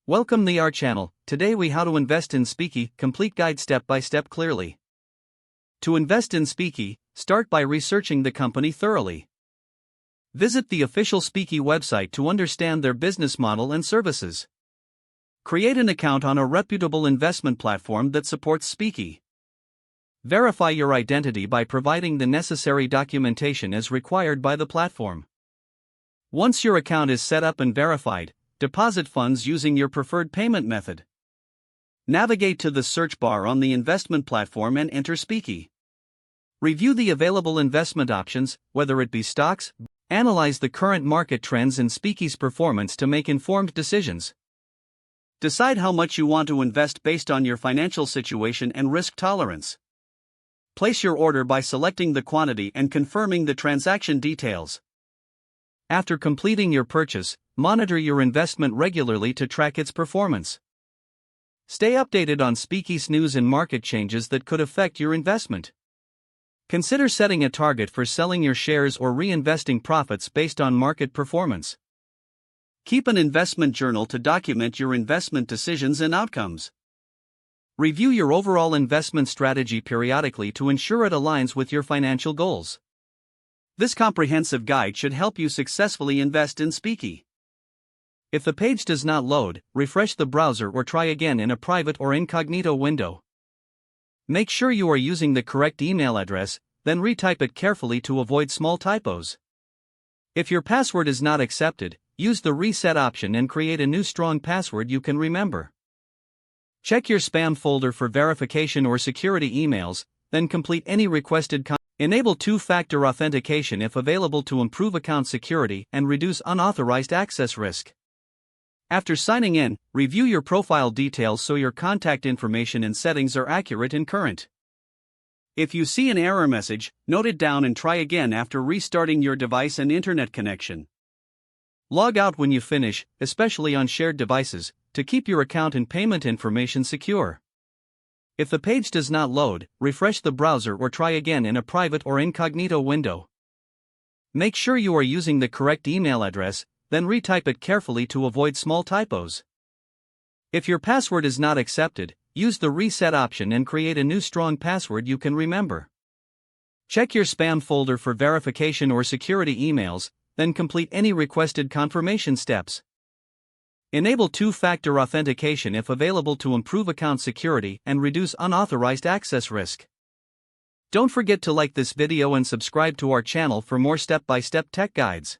Welcome to our channel. Today we how to invest in Speaky, complete guide step by step clearly. To invest in Speaky, start by researching the company thoroughly. Visit the official Speaky website to understand their business model and services. Create an account on a reputable investment platform that supports Speaky. Verify your identity by providing the necessary documentation as required by the platform. Once your account is set up and verified, deposit funds using your preferred payment method. Navigate to the search bar on the investment platform and enter Speaky. Review the available investment options, whether it be stocks. Analyze the current market trends and Speaky's performance to make informed decisions. Decide how much you want to invest based on your financial situation and risk tolerance. Place your order by selecting the quantity and confirming the transaction details. After completing your purchase, monitor your investment regularly to track its performance. Stay updated on Speaky's news and market changes that could affect your investment. Consider setting a target for selling your shares or reinvesting profits based on market performance. Keep an investment journal to document your investment decisions and outcomes. Review your overall investment strategy periodically to ensure it aligns with your financial goals. This comprehensive guide should help you successfully invest in Speaky. If the page does not load, refresh the browser or try again in a private or incognito window. Make sure you are using the correct email address, then retype it carefully to avoid small typos. If your password is not accepted, use the reset option and create a new strong password you can remember. Check your spam folder for verification or security emails, then complete any requested content. Enable two-factor authentication if available to improve account security and reduce unauthorized access risk. After signing in, review your profile details so your contact information and settings are accurate and current. If you see an error message, note it down and try again after restarting your device and internet connection. Log out when you finish, especially on shared devices, to keep your account and payment information secure. If the page does not load, refresh the browser or try again in a private or incognito window. Make sure you are using the correct email address, then retype it carefully to avoid small typos. If your password is not accepted, use the reset option and create a new strong password you can remember. Check your spam folder for verification or security emails, then complete any requested confirmation steps. Enable two-factor authentication if available to improve account security and reduce unauthorized access risk. Don't forget to like this video and subscribe to our channel for more step-by-step tech guides.